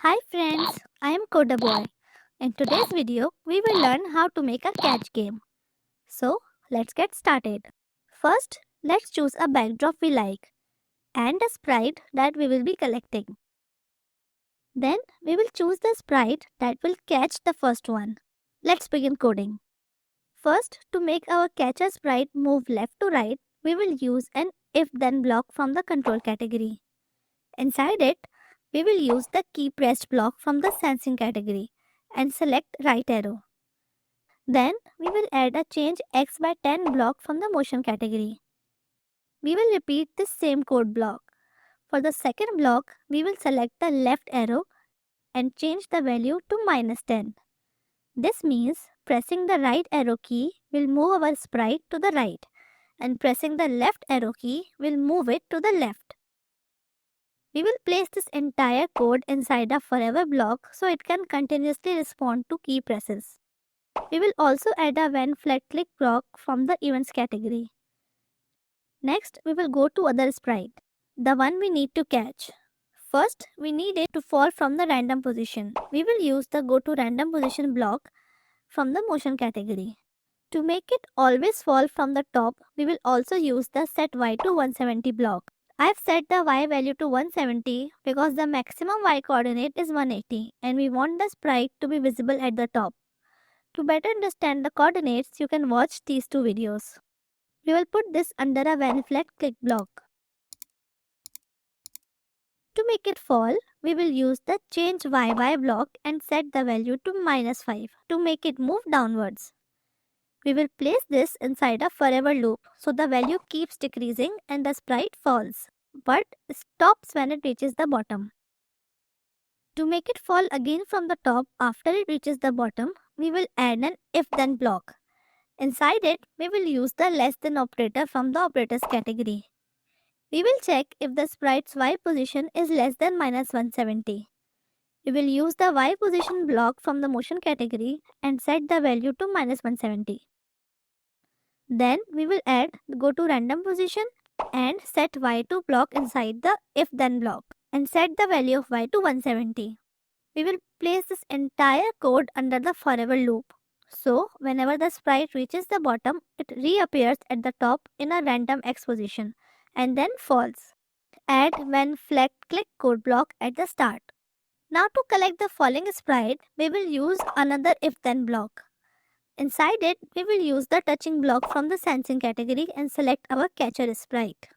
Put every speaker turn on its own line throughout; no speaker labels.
Hi friends, I am Koda Boy. In today's video, we will learn how to make a catch game. So, let's get started. First, let's choose a backdrop we like and a sprite that we will be collecting. Then, we will choose the sprite that will catch the first one. Let's begin coding. First, to make our catcher sprite move left to right, we will use an if-then block from the control category. Inside it, we will use the key pressed block from the sensing category and select right arrow. Then we will add a change x by 10 block from the motion category. We will repeat this same code block. For the second block, we will select the left arrow and change the value to -10. This means pressing the right arrow key will move our sprite to the right and pressing the left arrow key will move it to the left. We will place this entire code inside a forever block so it can continuously respond to key presses. We will also add a when flat click block from the events category. Next, we will go to other sprite, the one we need to catch. First, we need it to fall from the random position. We will use the go to random position block from the motion category. To make it always fall from the top, we will also use the set y to 170 block. I have set the y value to 170 because the maximum y coordinate is 180 and we want the sprite to be visible at the top. To better understand the coordinates, you can watch these two videos. We will put this under a when flat click block. To make it fall, we will use the change y block and set the value to -5 to make it move downwards. We will place this inside a forever loop so the value keeps decreasing and the sprite falls, but stops when it reaches the bottom. To make it fall again from the top after it reaches the bottom, we will add an if-then block. Inside it, we will use the less than operator from the operators category. We will check if the sprite's y position is less than -170. We will use the y position block from the motion category and set the value to -170. Then we will add go to random position and set y2 block inside the if then block and set the value of y to 170. We will place this entire code under the forever loop. So whenever the sprite reaches the bottom, it reappears at the top in a random x position and then falls. Add when flat click code block at the start. Now to collect the falling sprite, we will use another if then block. Inside it, we will use the touching block from the sensing category and select our catcher sprite.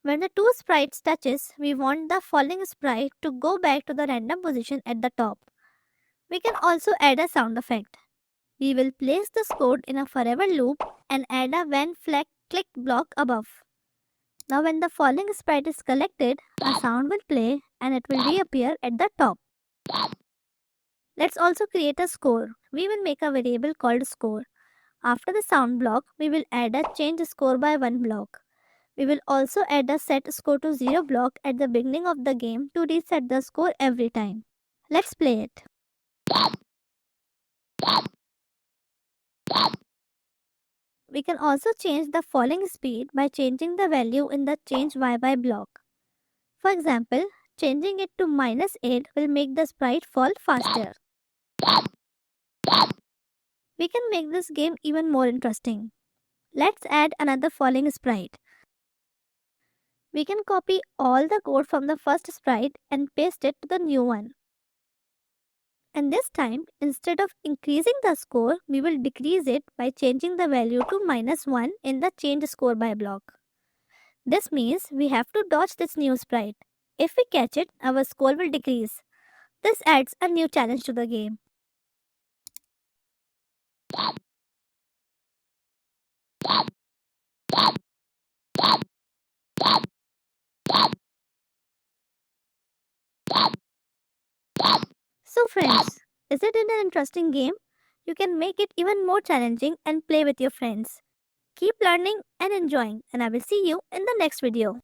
When the two sprites touches, we want the falling sprite to go back to the random position at the top. We can also add a sound effect. We will place this code in a forever loop and add a when flag click block above. Now when the falling sprite is collected, a sound will play and it will reappear at the top. Let's also create a score. We will make a variable called score. After the sound block, we will add a change score by 1 block. We will also add a set score to 0 block at the beginning of the game to reset the score every time. Let's play it. We can also change the falling speed by changing the value in the change y block. For example, changing it to -8 will make the sprite fall faster. We can make this game even more interesting. Let's add another falling sprite. We can copy all the code from the first sprite and paste it to the new one. And this time, instead of increasing the score, we will decrease it by changing the value to -1 in the change score by block. This means we have to dodge this new sprite. If we catch it, our score will decrease. This adds a new challenge to the game. So friends, is it an interesting game? You can make it even more challenging and play with your friends. Keep learning and enjoying, and I will see you in the next video.